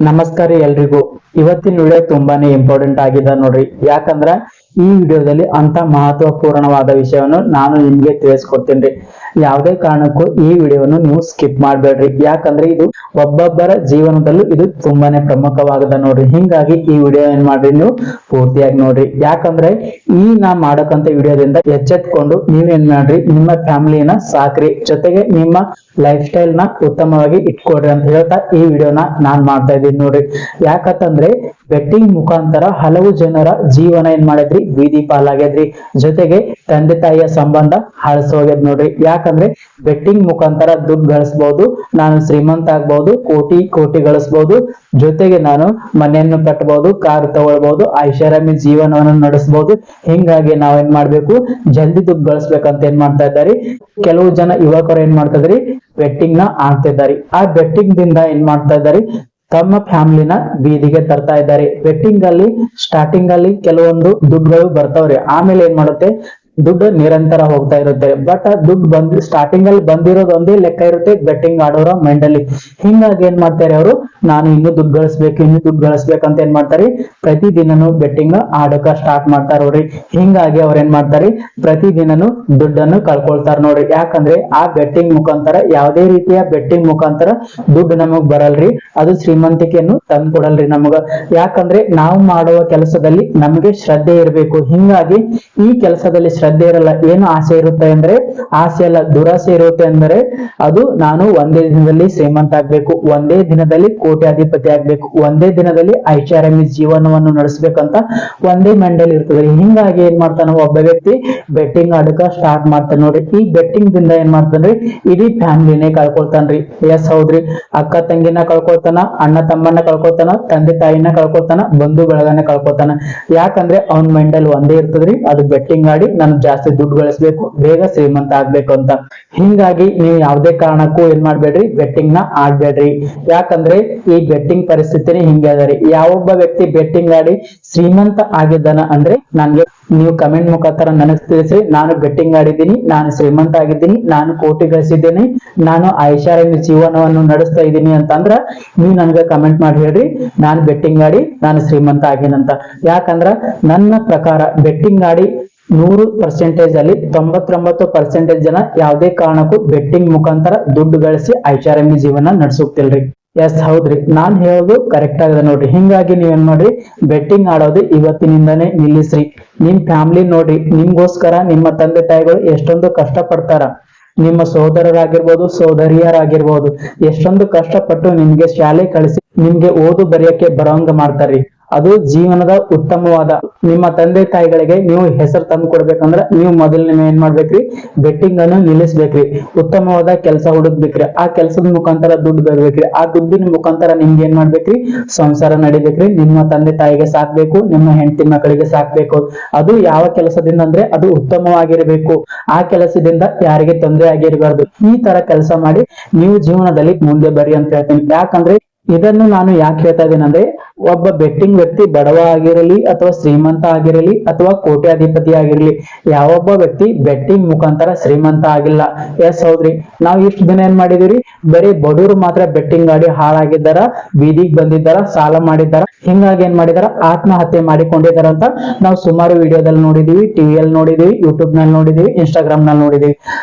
ನಮಸ್ಕಾರ ಎಲ್ರಿಗೂ. ಇವತ್ತಿನ ವಿಡಿಯೋ ತುಂಬಾನೇ ಇಂಪಾರ್ಟೆಂಟ್ ಆಗಿದೆ ನೋಡ್ರಿ. ಯಾಕಂದ್ರ ಈ ವಿಡಿಯೋದಲ್ಲಿ ಅಂತ ಮಹತ್ವಪೂರ್ಣವಾದ ವಿಷಯವನ್ನು ನಾನು ನಿಮ್ಗೆ ತಿಳಿಸ್ಕೊಡ್ತೀನಿ. ಯಾವುದೇ ಕಾರಣಕ್ಕೂ ಈ ವಿಡಿಯೋವನ್ನು ನೀವು ಸ್ಕಿಪ್ ಮಾಡಬೇಡ್ರಿ. ಯಾಕಂದ್ರೆ ಇದು ಒಬ್ಬೊಬ್ಬರ ಜೀವನದಲ್ಲೂ ಇದು ತುಂಬಾನೇ ಪ್ರಮುಖವಾಗದ ನೋಡ್ರಿ. ಹಿಂಗಾಗಿ ಈ ವಿಡಿಯೋ ಏನ್ ಮಾಡ್ರಿ, ನೀವು ಪೂರ್ತಿಯಾಗಿ ನೋಡ್ರಿ. ಯಾಕಂದ್ರೆ ಈ ನಾ ಮಾಡಕಂತ ವಿಡಿಯೋದಿಂದ ಎಚ್ಚೆತ್ಕೊಂಡು ನೀವೇನ್ ಮಾಡ್ರಿ, ನಿಮ್ಮ ಫ್ಯಾಮಿಲಿನ ಸಾಕ್ರಿ, ಜೊತೆಗೆ ನಿಮ್ಮ ಲೈಫ್ ಸ್ಟೈಲ್ ನ ಉತ್ತಮವಾಗಿ ಇಟ್ಕೊಡ್ರಿ ಅಂತ ಹೇಳ್ತಾ ಈ ವಿಡಿಯೋನ ನಾನ್ ಮಾಡ್ತಾ ಇದ್ದೀನಿ ನೋಡ್ರಿ. ಯಾಕಂತಂದ್ರೆ ಬೆಟ್ಟಿಂಗ್ ಮುಖಾಂತರ ಹಲವು ಜನರ ಜೀವನ ಏನ್ ಮಾಡಿದ್ರಿ, ಬೀದಿ ಪಾಲಾಗ್ಯದ್ರಿ. ಜೊತೆಗೆ ತಂದೆ ತಾಯಿಯ ಸಂಬಂಧ ಹಳಸೋಗ್ಯದ್ ನೋಡ್ರಿ. ಯಾಕಂದ್ರೆ ಬೆಟ್ಟಿಂಗ್ ಮುಖಾಂತರ ದುಡ್ಡು ಗಳಿಸಬಹುದು, ನಾನು ಶ್ರೀಮಂತ ಆಗ್ಬಹುದು, ಕೋಟಿ ಕೋಟಿ ಗಳಿಸಬಹುದು, ಜೊತೆಗೆ ನಾನು ಮನೆಯನ್ನು ಕಟ್ಟಬಹುದು, ಕಾರ್ ತಗೊಳ್ಬಹುದು, ಐಷಾರಾಮಿ ಜೀವನವನ್ನು ನಡೆಸಬಹುದು. ಹಿಂಗಾಗಿ ನಾವೇನ್ ಮಾಡ್ಬೇಕು, ಜಲ್ದಿ ದುಡ್ಡು ಗಳಿಸ್ಬೇಕಂತ ಏನ್ ಮಾಡ್ತಾ ಇದ್ದಾರೆ ಕೆಲವು ಜನ ಯುವಕರು ಏನ್ ಮಾಡ್ತಾ ಇದಾರೆ, ಬೆಟ್ಟಿಂಗ್ ನ ಆಡ್ತಿದ್ದಾರೆ. ಆ ಬೆಟ್ಟಿಂಗ್ ದಿಂದ ಏನ್ ಮಾಡ್ತಾ ಇದ್ದಾರೆ, ತಮ್ಮ ಫ್ಯಾಮಿಲಿನ ಬೀದಿಗೆ ತರ್ತಾ ಇದ್ದಾರೆ. ಬೆಟ್ಟಿಂಗ್ ಅಲ್ಲಿ ಸ್ಟಾರ್ಟಿಂಗ್ ಅಲ್ಲಿ ಕೆಲವೊಂದು ದುಡ್ಡುಗಳು ಬರ್ತಾವ್ರಿ, ಆಮೇಲೆ ಏನ್ ಮಾಡುತ್ತೆ, ದುಡ್ಡು ನಿರಂತರ ಹೋಗ್ತಾ ಇರುತ್ತೆ. ಬಟ್ ದುಡ್ಡು ಬಂದ್ ಸ್ಟಾರ್ಟಿಂಗ್ ಅಲ್ಲಿ ಬಂದಿರೋದು ಒಂದೇ ಲೆಕ್ಕ ಇರುತ್ತೆ ಬೆಟ್ಟಿಂಗ್ ಆಡೋರ ಮೈಂಡ್ ಅಲ್ಲಿ. ಹಿಂಗಾಗಿ ಏನ್ ಮಾಡ್ತಾರೆ ಅವರು, ನಾನು ಇನ್ನು ದುಡ್ಡು ಗಳಿಸ್ಬೇಕಂತ ಏನ್ ಮಾಡ್ತಾರೆ, ಪ್ರತಿದಿನನು ಬೆಟ್ಟಿಂಗ್ ಆಡಕ ಸ್ಟಾರ್ಟ್ ಮಾಡ್ತಾರ ನೋಡ್ರಿ. ಹಿಂಗಾಗಿ ಅವ್ರ ಏನ್ ಮಾಡ್ತಾರೆ, ಪ್ರತಿದಿನನು ದುಡ್ಡನ್ನು ಕಳ್ಕೊಳ್ತಾರ ನೋಡ್ರಿ. ಯಾಕಂದ್ರೆ ಆ ಬೆಟ್ಟಿಂಗ್ ಮುಖಾಂತರ, ಯಾವುದೇ ರೀತಿಯ ಬೆಟ್ಟಿಂಗ್ ಮುಖಾಂತರ ದುಡ್ಡು ನಮಗ್ ಬರಲ್ರಿ, ಅದು ಶ್ರೀಮಂತಿಕೆಯನ್ನು ತಂದು ಕೊಡಲ್ರಿ ನಮಗ. ಯಾಕಂದ್ರೆ ನಾವು ಮಾಡುವ ಕೆಲಸದಲ್ಲಿ ನಮಗೆ ಶ್ರದ್ಧೆ ಇರಬೇಕು. ಹಿಂಗಾಗಿ ಈ ಕೆಲಸದಲ್ಲಿ ಶ್ರದ್ಧೆ ಇರಲ್ಲ, ಏನು ಆಸೆ ಇರುತ್ತೆ ಅಂದ್ರೆ, ಆಸೆ ಅಲ್ಲ ದುರಾಸೆ ಇರುತ್ತೆ ಅಂದ್ರೆ, ಅದು ನಾನು ಒಂದೇ ದಿನದಲ್ಲಿ ಶ್ರೀಮಂತ ಆಗ್ಬೇಕು, ಒಂದೇ ದಿನದಲ್ಲಿ ಕೋಟ್ಯಾಧಿಪತಿ ಆಗ್ಬೇಕು, ಒಂದೇ ದಿನದಲ್ಲಿ ಐಷಾರಾಮಿ ಜೀವನವನ್ನು ನಡೆಸಬೇಕಂತ ಒಂದೇ ಮಂಡಲ್ ಇರ್ತದೆ. ಹಿಂಗಾಗಿ ಏನ್ ಮಾಡ್ತಾನ ಒಬ್ಬ ವ್ಯಕ್ತಿ, ಬೆಟ್ಟಿಂಗ್ ಆಡಕ ಸ್ಟಾರ್ಟ್ ಮಾಡ್ತಾನೆ ನೋಡ್ರಿ. ಈ ಬೆಟ್ಟಿಂಗ್ ದಿಂದ ಏನ್ ಮಾಡ್ತಾನ್ರಿ, ಇಡೀ ಫ್ಯಾಮಿಲಿನೇ ಕಳ್ಕೊಳ್ತಾನ್ರಿ. ಎಸ್ ಹೌದ್ರಿ, ಅಕ್ಕ ತಂಗಿನ ಕಳ್ಕೊಳ್ತಾನ, ಅಣ್ಣ ತಮ್ಮನ್ನ ಕಳ್ಕೊಳ್ತಾನ, ತಂದೆ ತಾಯಿನ ಕಳ್ಕೊಳ್ತಾನ, ಬಂಧು ಬಳಗನ ಕಳ್ಕೊಳ್ತಾನ. ಯಾಕಂದ್ರೆ ಅವ್ನ ಮೈಂಡಲ್ ಒಂದೇ ಇರ್ತದ್ರಿ, ಅದು ಬೆಟ್ಟಿಂಗ್ ಆಡಿ ನಾನು ಜಾಸ್ತಿ ದುಡ್ಡು ಗಳಿಸ್ಬೇಕು, ಬೇಗ ಶ್ರೀಮಂತ ಆಗ್ಬೇಕು ಅಂತ. ಹಿಂಗಾಗಿ ನೀವು ಯಾವುದೇ ಕಾರಣಕ್ಕೂ ಏನ್ ಮಾಡ್ಬೇಡ್ರಿ, ಬೆಟ್ಟಿಂಗ್ ನ ಆಡ್ಬೇಡ್ರಿ. ಯಾಕಂದ್ರೆ ಈ ಬೆಟ್ಟಿಂಗ್ ಪರಿಸ್ಥಿತಿನೇ ಹಿಂಗೆ ಅದರಿ. ಯಾವೊಬ್ಬ ವ್ಯಕ್ತಿ ಬೆಟ್ಟಿಂಗ್ ಆಡಿ ಶ್ರೀಮಂತ ಆಗಿದ್ದಾನ ಅಂದ್ರೆ ನನ್ಗೆ ನೀವು ಕಮೆಂಟ್ ಮುಖಾಂತರ ನನಗ್ ತಿಳಿಸಿ, ನಾನು ಬೆಟ್ಟಿಂಗ್ ಆಡಿದ್ದೀನಿ, ನಾನು ಶ್ರೀಮಂತ ಆಗಿದ್ದೀನಿ, ನಾನು ಕೋಟಿ ಗಳಿಸಿದ್ದೀನಿ, ನಾನು ಐಷಾರಾಮಿ ಜೀವನವನ್ನು ನಡೆಸ್ತಾ ಇದ್ದೀನಿ ಅಂತಂದ್ರ ನೀವು ನನ್ಗೆ ಕಮೆಂಟ್ ಮಾಡಿ ಹೇಳ್ರಿ, ನಾನು ಬೆಟ್ಟಿಂಗ್ ಆಡಿ ನಾನು ಶ್ರೀಮಂತ ಆಗಿನಂತ. ಯಾಕಂದ್ರ ನನ್ನ ಪ್ರಕಾರ ಬೆಟ್ಟಿಂಗ್ ಆಡಿ 100% ಅಲ್ಲಿ 99% ಜನ ಯಾವುದೇ ಕಾರಣಕ್ಕೂ ಬೆಟ್ಟಿಂಗ್ ಮುಖಾಂತರ ದುಡ್ಡು ಗಳಿಸಿ ಐಷಾರಾಮಿ ಜೀವನ ನಡೆಸುತ್ತಿಲ್ರಿ. ಎಸ್ ಹೌದ್ರಿ, ನಾನ್ ಹೇಳೋದು ಕರೆಕ್ಟ್ ಆಗಿದೆ ನೋಡ್ರಿ. ಹಿಂಗಾಗಿ ನೀವೇನ್ ಮಾಡ್ರಿ, ಬೆಟ್ಟಿಂಗ್ ಆಡೋದು ಇವತ್ತಿನಿಂದಾನೇ ನಿಲ್ಲಿಸ್ರಿ. ನಿಮ್ ಫ್ಯಾಮಿಲಿ ನೋಡ್ರಿ, ನಿಮ್ಗೋಸ್ಕರ ನಿಮ್ಮ ತಂದೆ ತಾಯಿಗಳು ಎಷ್ಟೊಂದು ಕಷ್ಟ ಪಡ್ತಾರ. ನಿಮ್ಮ ಸೋದರರಾಗಿರ್ಬೋದು, ಸೋದರಿಯರಾಗಿರ್ಬೋದು, ಎಷ್ಟೊಂದು ಕಷ್ಟಪಟ್ಟು ನಿಮ್ಗೆ ಶಾಲೆ ಕಳಿಸಿ ನಿಮ್ಗೆ ಓದು ಬರೆಯಕ್ಕೆ ಬರೋಂಗ ಮಾಡ್ತಾರ್ರಿ. ಅದು ಜೀವನದ ಉತ್ತಮವಾದ, ನಿಮ್ಮ ತಂದೆ ತಾಯಿಗಳಿಗೆ ನೀವು ಹೆಸರು ತಂದು ಕೊಡ್ಬೇಕಂದ್ರ ನೀವು ಮೊದಲು ನೀವು ಏನ್ ಮಾಡ್ಬೇಕ್ರಿ, ಬೆಟ್ಟಿಂಗ್ ಅನ್ನು ನಿಲ್ಲಿಸ್ಬೇಕ್ರಿ. ಉತ್ತಮವಾದ ಕೆಲಸ ಹುಡುಕ್ಬೇಕ್ರಿ. ಆ ಕೆಲಸದ ಮುಖಾಂತರ ದುಡ್ಡು ಬರ್ಬೇಕ್ರಿ. ಆ ದುಡ್ಡಿನ ಮುಖಾಂತರ ನಿಮ್ಗೆ ಏನ್ ಮಾಡ್ಬೇಕ್ರಿ, ಸಂಸಾರ ನಡಿಬೇಕ್ರಿ. ನಿಮ್ಮ ತಂದೆ ತಾಯಿಗೆ ಸಾಕ್ಬೇಕು, ನಿಮ್ಮ ಹೆಂಡತಿ ಮಕ್ಕಳಿಗೆ ಸಾಕ್ಬೇಕು. ಅದು ಯಾವ ಕೆಲಸದಿಂದ ಅಂದ್ರೆ ಅದು ಉತ್ತಮವಾಗಿರ್ಬೇಕು. ಆ ಕೆಲಸದಿಂದ ಯಾರಿಗೆ ತೊಂದರೆ ಆಗಿರಬಾರ್ದು. ಈ ತರ ಕೆಲಸ ಮಾಡಿ ನೀವು ಜೀವನದಲ್ಲಿ ಮುಂದೆ ಬರ್ರಿ ಅಂತ ಹೇಳ್ತೀನಿ. ಯಾಕಂದ್ರೆ ಇದನ್ನು ನಾನು ಯಾಕೆ ಹೇಳ್ತಾ ಇದ್ದೀನಿ ಅಂದ್ರೆ, ಒಬ್ಬ ಬೆಟ್ಟಿಂಗ್ ವ್ಯಕ್ತಿ ಬಡವ ಆಗಿರಲಿ ಅಥವಾ ಶ್ರೀಮಂತ ಆಗಿರಲಿ ಅಥವಾ ಕೋಟ್ಯಾಧಿಪತಿ ಆಗಿರಲಿ, ಯಾವೊಬ್ಬ ವ್ಯಕ್ತಿ ಬೆಟ್ಟಿಂಗ್ ಮುಖಾಂತರ ಶ್ರೀಮಂತ ಆಗಿಲ್ಲ. ಎಸ್ ಹೌದ್ರಿ, ನಾವು ಇಷ್ಟು ದಿನ ಏನ್ ಮಾಡಿದೀವಿ, ಬರೀ ಬಡವರು ಮಾತ್ರ ಬೆಟ್ಟಿಂಗ್ ಆಡಿ ಹಾಳಾಗಿದ್ದಾರ, ಬೀದಿಗೆ ಬಂದಿದ್ದಾರ, ಸಾಲ ಮಾಡಿದ್ದಾರ. ಹಿಂಗಾಗಿ ಏನ್ ಮಾಡಿದಾರ, ಆತ್ಮಹತ್ಯೆ ಮಾಡಿಕೊಂಡಿದಾರ ಅಂತ ನಾವು ಸುಮಾರು ವಿಡಿಯೋದಲ್ಲಿ ನೋಡಿದೀವಿ, ಟಿವಿಯಲ್ಲಿ ನೋಡಿದೀವಿ, ಯೂಟ್ಯೂಬ್ ನಲ್ಲಿ ನೋಡಿದೀವಿ, ಇನ್ಸ್ಟಾಗ್ರಾಮ್ ನಲ್ಲಿ ನೋಡಿದೀವಿ.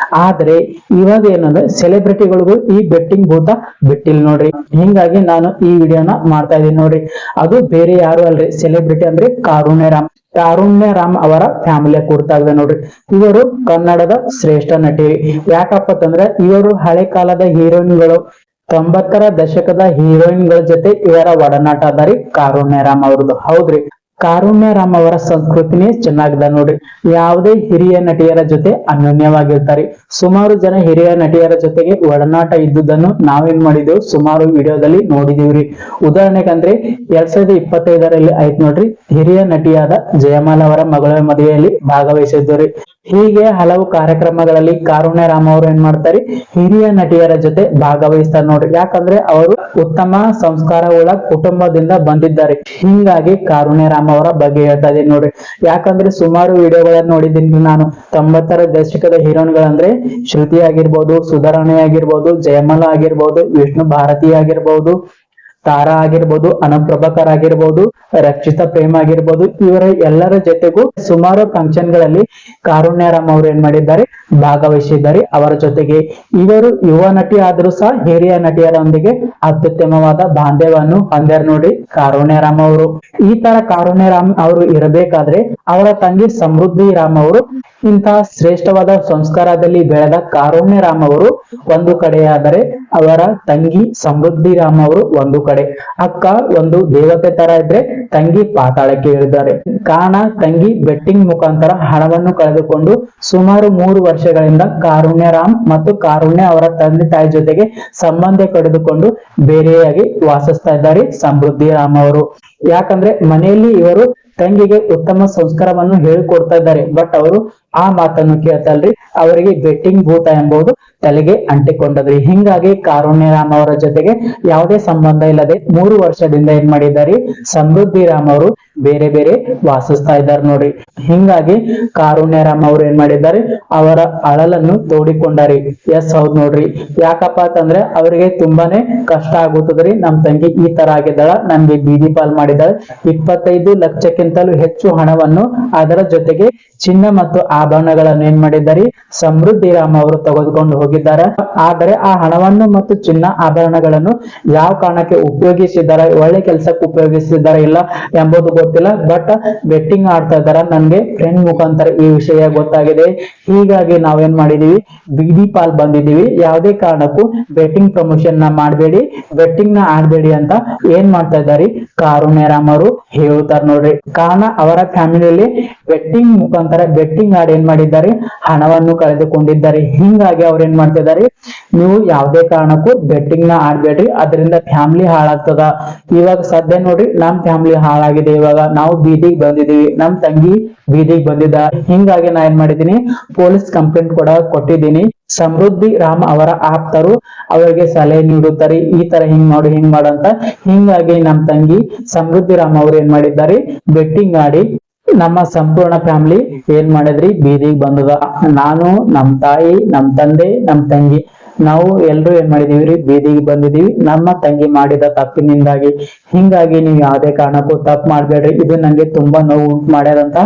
ಆದ್ರೆ ಇವಾಗ ಏನಂದ್ರೆ ಸೆಲೆಬ್ರಿಟಿಗಳಿಗೂ ಈ ಬೆಟ್ಟಿಂಗ್ ಭೂತ ಬಿಟ್ಟಿಲ್ ನೋಡ್ರಿ. ಹಿಂಗಾಗಿ ನಾನು ಈ ವಿಡಿಯೋನ ಮಾಡ್ತಾ ಇದೀನಿ ನೋಡ್ರಿ. ಅದು ಬೇರೆ ಯಾರು ಅಲ್ರಿ, ಸೆಲೆಬ್ರಿಟಿ ಅಂದ್ರೆ ಕಾರುಣ್ಯ ರಾಮ್ ಅವರ ಫ್ಯಾಮಿಲಿಯ ಕುರಿತಾಗಿದೆ ನೋಡ್ರಿ. ಇವರು ಕನ್ನಡದ ಶ್ರೇಷ್ಠ ನಟಿ. ಯಾಕಪ್ಪ ಅಂತಂದ್ರೆ ಇವರು ಹಳೆ ಕಾಲದ ಹೀರೋಯಿನ್ಗಳು, 90ರ ದಶಕದ ಹೀರೋಯಿನ್ಗಳ ಜೊತೆ ಇವರ ಒಡನಾಟ ಅದಾರಿ ಕಾರುಣ್ಯ ರಾಮ್ ಅವ್ರದ್ದು. ಹೌದ್ರಿ, ಕಾರುಣ್ಯ ರಾಮ್ ಅವರ ಸಂಸ್ಕೃತಿನೇ ಚೆನ್ನಾಗಿದೆ ನೋಡ್ರಿ. ಯಾವುದೇ ಹಿರಿಯ ನಟಿಯರ ಜೊತೆ ಅನ್ಯೋನ್ಯವಾಗಿರ್ತಾರೆ. ಸುಮಾರು ಜನ ಹಿರಿಯ ನಟಿಯರ ಜೊತೆಗೆ ಒಡನಾಟ ಇದ್ದುದನ್ನು ನಾವೇನ್ ಮಾಡಿದೆವು, ಸುಮಾರು ವಿಡಿಯೋದಲ್ಲಿ ನೋಡಿದೀವ್ರಿ. ಉದಾಹರಣೆಗಂದ್ರೆ 2025ರಲ್ಲಿ ಆಯ್ತು ನೋಡ್ರಿ, ಹಿರಿಯ ನಟಿಯಾದ ಜಯಮಾಲ ಅವರ ಮಗಳ ಮದುವೆಯಲ್ಲಿ ಭಾಗವಹಿಸಿದ್ರಿ. ಹೀಗೆ ಹಲವು ಕಾರ್ಯಕ್ರಮಗಳಲ್ಲಿ ಕಾರುಣ್ಯ ರಾಮ್ ಅವರು ಏನ್ ಮಾಡ್ತಾರೆ, ಹಿರಿಯ ನಟಿಯರ ಜೊತೆ ಭಾಗವಹಿಸ್ತಾರೆ ನೋಡ್ರಿ. ಯಾಕಂದ್ರೆ ಅವರು ಉತ್ತಮ ಸಂಸ್ಕಾರವುಳ್ಳ ಕುಟುಂಬದಿಂದ ಬಂದಿದ್ದಾರೆ. ಹಿಂಗಾಗಿ ಕಾರುಣ್ಯ ರಾಮ್ ಅವರ ಬಗ್ಗೆ ಹೇಳ್ತಾ ಇದೀನಿ ನೋಡ್ರಿ. ಯಾಕಂದ್ರೆ ಸುಮಾರು ವಿಡಿಯೋಗಳನ್ನ ನೋಡಿದ್ದೀನಿ ನಾನು. 90ರ ದಶಕದ ಹೀರೋಯಿನ್ಗಳಂದ್ರೆ ಶ್ರುತಿ ಆಗಿರ್ಬೋದು, ಸುಧಾರಾಣಿ ಆಗಿರ್ಬೋದು, ಜಯಮಾಲ ಆಗಿರ್ಬೋದು, ವಿಷ್ಣು ಭಾರತಿ ಆಗಿರ್ಬೋದು, ತಾರಾ ಆಗಿರ್ಬೋದು, ಅನುಪ್ರಭಾಕರ್ ಆಗಿರ್ಬೋದು, ರಕ್ಷಿತಾ ಪ್ರೇಮ್ ಆಗಿರ್ಬೋದು, ಇವರ ಎಲ್ಲರ ಜೊತೆಗೂ ಸುಮಾರು ಫಂಕ್ಷನ್ ಗಳಲ್ಲಿ ಕಾರುಣ್ಯರಾಮ್ ಅವರು ಏನ್ ಮಾಡಿದ್ದಾರೆ, ಭಾಗವಹಿಸಿದ್ದಾರೆ. ಅವರ ಜೊತೆಗೆ ಇವರು ಯುವ ನಟಿ ಆದ್ರೂ ಸಹ ಹಿರಿಯ ನಟಿಯರೊಂದಿಗೆ ಅತ್ಯುತ್ತಮವಾದ ಬಾಂಧವ್ಯವನ್ನು ಹೊಂದ್ಯಾರ ನೋಡ್ರಿ ಕಾರುಣ್ಯರಾಮ್ ಅವರು. ಈ ತರ ಕಾರುಣ್ಯರಾಮ್ ಅವರು ಇರಬೇಕಾದ್ರೆ ಅವರ ತಂಗಿ ಸಮೃದ್ಧಿ ರಾಮ್ ಅವರು ಇಂತಹ ಶ್ರೇಷ್ಠವಾದ ಸಂಸ್ಕಾರದಲ್ಲಿ ಬೆಳೆದ ಕಾರುಣ್ಯರಾಮ್ ಅವರು ಒಂದು ಕಡೆಯಾದರೆ ಅವರ ತಂಗಿ ಸಮೃದ್ಧಿ ರಾಮ್ ಅವರು ಒಂದು ಕಡೆ. ಅಕ್ಕ ಒಂದು ದೇವತೆ ತರ ಇದ್ರೆ ತಂಗಿ ಪಾತಾಳಕ್ಕೆ ಇಳಿದ್ದಾರೆ. ಕಾರಣ ತಂಗಿ ಬೆಟ್ಟಿಂಗ್ ಮುಖಾಂತರ ಹಣವನ್ನು ಕಳೆದುಕೊಂಡು ಸುಮಾರು 3 ವರ್ಷಗಳಿಂದ ಕಾರುಣ್ಯರಾಮ್ ಮತ್ತು ಕಾರುಣ್ಯ ಅವರ ತಂದೆ ತಾಯಿ ಜೊತೆಗೆ ಸಂಬಂಧ ಕಡಿದುಕೊಂಡು ಬೇರೆಯಾಗಿ ವಾಸಿಸ್ತಾ ಇದ್ದಾರೆ ಸಮೃದ್ಧಿ ರಾಮ್ ಅವರು. ಯಾಕಂದ್ರೆ ಮನೆಯಲ್ಲಿ ಇವರು ತಂಗಿಗೆ ಉತ್ತಮ ಸಂಸ್ಕಾರವನ್ನು ಹೇಳಿಕೊಡ್ತಾ ಇದ್ದಾರೆ. ಬಟ್ ಅವರು ಆ ಮಾತನ್ನು ಕೇಳ್ತಾ ಇಲ್ರಿ. ಅವರಿಗೆ ಬೆಟ್ಟಿಂಗ್ ಭೂತ ಎಂಬುದು ತಲೆಗೆ ಅಂಟಿಕೊಂಡದ್ರಿ. ಹಿಂಗಾಗಿ ಕಾರುಣ್ಯರಾಮ್ ಅವರ ಜೊತೆಗೆ ಯಾವುದೇ ಸಂಬಂಧ ಇಲ್ಲದೆ 3 ವರ್ಷದಿಂದ ಏನ್ ಮಾಡಿದ್ದಾರೆ, ಸಮೃದ್ಧಿ ರಾಮ್ ಅವರು ಬೇರೆ ಬೇರೆ ವಾಸಿಸ್ತಾ ಇದ್ದಾರೆ ನೋಡ್ರಿ. ಹಿಂಗಾಗಿ ಕಾರುಣ್ಯರಾಮ್ ಅವರು ಏನ್ ಮಾಡಿದ್ದಾರೆ, ಅವರ ಅಳಲನ್ನು ತೋಡಿಕೊಂಡಾರಿ. ಎಸ್ ಹೌದ್ ನೋಡ್ರಿ. ಯಾಕಪ್ಪ ಅಂತಂದ್ರೆ ಅವರಿಗೆ ತುಂಬಾನೇ ಕಷ್ಟ ಆಗುತ್ತದ್ರಿ. ನಮ್ ತಂಗಿ ಈ ತರ ಆಗಿದ್ದಾಳ, ನಮ್ಗೆ ಬೀದಿ ಪಾಲ್ ಮಾಡಿದಾಳೆ. 25 ಲಕ್ಷಕ್ಕಿಂತಲೂ ಹೆಚ್ಚು ಹಣವನ್ನು ಅದರ ಜೊತೆಗೆ ಚಿನ್ನ ಮತ್ತು ಆಭರಣಗಳನ್ನು ಏನ್ ಮಾಡಿದ್ದಾರೆ, ಸಮೃದ್ಧಿ ರಾಮ್ ಅವರು ತೆಗೆದುಕೊಂಡು ಹೋಗಿದ್ದಾರೆ. ಆದರೆ ಆ ಹಣವನ್ನು ಮತ್ತು ಚಿನ್ನ ಆಭರಣಗಳನ್ನು ಯಾವ ಕಾರಣಕ್ಕೆ ಉಪಯೋಗಿಸಿದ್ದಾರೆ, ಒಳ್ಳೆ ಕೆಲಸಕ್ಕೆ ಉಪಯೋಗಿಸಿದ್ದಾರೆ ಇಲ್ಲ ಎಂಬುದು ಗೊತ್ತಿಲ್ಲ. ಬಟ್ ಬೆಟ್ಟಿಂಗ್ ಆಡ್ತಾ ಇದಾರ. ನನ್ಗೆ ಫ್ರೆಂಡ್ ಮುಖಾಂತರ ಈ ವಿಷಯ ಗೊತ್ತಾಗಿದೆ. ಹೀಗಾಗಿ ನಾವೇನ್ ಮಾಡಿದೀವಿ, ಬೀದಿ ಪಾಲ್ ಬಂದಿದೀವಿ. ಯಾವುದೇ ಕಾರಣಕ್ಕೂ ಬೆಟ್ಟಿಂಗ್ ಪ್ರಮೋಷನ್ ನ ಮಾಡಬೇಡಿ, ಬೆಟ್ಟಿಂಗ್ ನ ಆಡ್ಬೇಡಿ ಅಂತ ಏನ್ ಮಾಡ್ತಾ ಇದ್ದಾರೆ ಕಾರುಣ್ಯರಾಮ್ ಅವರು ಹೇಳ್ತಾರ ನೋಡ್ರಿ. ಕಾರಣ ಅವರ ಫ್ಯಾಮಿಲಿಯಲ್ಲಿ ಬೆಟ್ಟಿಂಗ್ ಮುಖಾಂತರ ಬೆಟ್ಟಿಂಗ್ ಆಡಿ ಏನ್ ಮಾಡಿದ್ದಾರೆ, ಹಣವನ್ನು ಕಳೆದುಕೊಂಡಿದ್ದಾರೆ. ಹಿಂಗಾಗಿ ಅವ್ರು ಏನ್ ಮಾಡ್ತಿದ್ದಾರೆ, ನೀವು ಯಾವುದೇ ಕಾರಣಕ್ಕೂ ಬೆಟ್ಟಿಂಗ್ ನ ಆಡ್ಬೇಡ್ರಿ, ಅದರಿಂದ ಫ್ಯಾಮಿಲಿ ಹಾಳಾಗ್ತದ. ಇವಾಗ ಸದ್ಯ ನೋಡ್ರಿ ನಮ್ ಫ್ಯಾಮಿಲಿ ಹಾಳಾಗಿದೆ. ಇವಾಗ ನಾವು ಬೀದಿಗೆ ಬಂದಿದೀವಿ, ನಮ್ ತಂಗಿ ಬೀದಿಗೆ ಬಂದಿದ್ದ. ಹಿಂಗಾಗಿ ನಾ ಏನ್ ಮಾಡಿದೀನಿ, ಪೊಲೀಸ್ ಕಂಪ್ಲೇಂಟ್ ಕೂಡ ಕೊಟ್ಟಿದ್ದೀನಿ. ಸಮೃದ್ಧಿ ರಾಮ್ ಅವರ ಆಪ್ತರು ಅವರಿಗೆ ಸಲಹೆ ನೀಡುತ್ತಾರೆ, ಈ ತರ ಹಿಂಗ್ ಮಾಡು ಹಿಂಗ್ ಮಾಡು ಅಂತ. ಹಿಂಗಾಗಿ ನಮ್ ತಂಗಿ ಸಮೃದ್ಧಿ ರಾಮ್ ಅವರು ಏನ್ ಮಾಡಿದ್ದಾರೆ, ಬೆಟ್ಟಿಂಗ್ ಆಡಿ ನಮ್ಮ ಸಂಪೂರ್ಣ ಫ್ಯಾಮಿಲಿ ಏನ್ ಮಾಡಿದ್ರಿ, ಬೀದಿಗೆ ಬಂದದ. ನಾನು, ನಮ್ ತಾಯಿ, ನಮ್ ತಂದೆ, ನಮ್ ತಂಗಿ ನಾವು ಎಲ್ರು ಏನ್ ಮಾಡಿದೀವಿ, ಬೀದಿಗೆ ಬಂದಿದೀವಿ ನಮ್ಮ ತಂಗಿ ಮಾಡಿದ ತಪ್ಪಿನಿಂದಾಗಿ. ಹಿಂಗಾಗಿ ನೀವು ಯಾವುದೇ ಕಾರಣಕ್ಕೂ ತಪ್ಪು ಮಾಡ್ಬೇಡ್ರಿ. ಇದು ನಂಗೆ ತುಂಬಾ ನೋವು ಉಂಟು ಮಾಡ್ಯದಂತ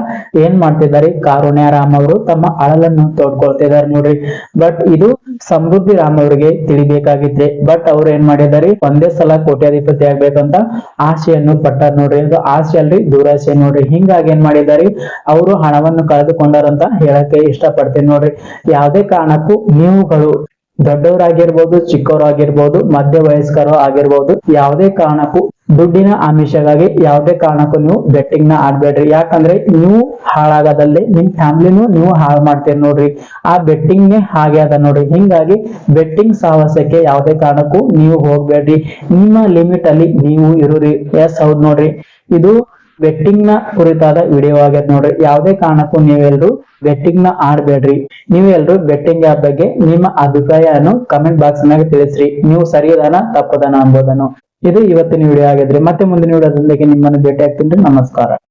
ಏನ್ ಮಾಡ್ತಿದ್ದಾರೆ, ಕಾರುಣ್ಯರಾಮ್ ಅವರು ತಮ್ಮ ಅಳಲನ್ನು ತೋಡ್ಕೊಳ್ತಿದ್ದಾರೆ ನೋಡ್ರಿ. ಬಟ್ ಇದು ಸಮೃದ್ಧಿ ರಾಮ್ ಅವರಿಗೆ ತಿಳಿಬೇಕಾಗಿದ್ರೆ, ಬಟ್ ಅವ್ರು ಏನ್ ಮಾಡಿದಾರೆ, ಒಂದೇ ಸಲ ಕೋಟ್ಯಾಧಿಪತಿ ಆಗ್ಬೇಕಂತ ಆಸೆಯನ್ನು ಪಟ್ಟಾರ ನೋಡ್ರಿ. ಅದು ಆಸೆ ಅಲ್ರಿ, ದುರಾಸೆ ನೋಡ್ರಿ. ಹಿಂಗಾಗಿ ಏನ್ ಮಾಡಿದಾರೆ, ಅವರು ಹಣವನ್ನು ಕಳೆದುಕೊಂಡಾರಂತ ಹೇಳಕ್ಕೆ ಇಷ್ಟಪಡ್ತೀನಿ ನೋಡ್ರಿ. ಯಾವುದೇ ಕಾರಣಕ್ಕೂ ನೀವುಗಳು ದೊಡ್ಡವರಾಗಿರ್ಬೋದು, ಚಿಕ್ಕವರಾಗಿರ್ಬೋದು, ಮಧ್ಯ ವಯಸ್ಕರು ಆಗಿರ್ಬೋದು, ಯಾವುದೇ ಕಾರಣಕ್ಕೂ ದುಡ್ಡಿನ ಆಮಿಷಗಾಗಿ ಯಾವುದೇ ಕಾರಣಕ್ಕೂ ನೀವು ಬೆಟ್ಟಿಂಗ್ ನ ಆಡ್ಬೇಡ್ರಿ. ಯಾಕಂದ್ರೆ ನೀವು ಹಾಳಾಗದಲ್ಲದೆ ನಿಮ್ ಫ್ಯಾಮಿಲಿನೂ ನೀವು ಹಾಳು ಮಾಡ್ತೀರಿ ನೋಡ್ರಿ. ಆ ಬೆಟ್ಟಿಂಗ್ ಹಾಗೆ ಅದ ನೋಡ್ರಿ. ಹಿಂಗಾಗಿ ಬೆಟ್ಟಿಂಗ್ ಸಾಹಸಕ್ಕೆ ಯಾವುದೇ ಕಾರಣಕ್ಕೂ ನೀವು ಹೋಗ್ಬೇಡ್ರಿ. ನಿಮ್ಮ ಲಿಮಿಟ್ ಅಲ್ಲಿ ನೀವು ಇರುರಿ. ಎಸ್ ಹೌದ್ ನೋಡ್ರಿ. ಇದು ಬೆಟ್ಟಿಂಗ್ ನ ಕುರಿತಾದ ವಿಡಿಯೋ ಆಗೈತೆ ನೋಡ್ರಿ. ಯಾವುದೇ ಕಾರಣಕ್ಕೂ ನೀವೆಲ್ರು ಬೆಟ್ಟಿಂಗ್ ನ ಆಡ್ಬೇಡ್ರಿ. ನೀವೆಲ್ರು ಬೆಟ್ಟಿಂಗ್ ಆಪ್ ಬಗ್ಗೆ ನಿಮ್ಮ ಅಭಿಪ್ರಾಯವನ್ನು ಕಮೆಂಟ್ ಬಾಕ್ಸ್ ನಾಗ ತಿಳಿಸ್ರಿ. ನೀವು ಸರಿಯದಾನ ತಪ್ಪದಾನ ಅಂಬೋದನ್ನು. ಇದು ಇವತ್ತಿನ ವಿಡಿಯೋ ಆಗಿದ್ರಿ. ಮತ್ತೆ ಮುಂದಿನ ವಿಡಿಯೋದೊಂದಿಗೆ ನಿಮ್ಮನ್ನು ಭೇಟಿ ಆಗ್ತೀನಿ. ನಮಸ್ಕಾರ.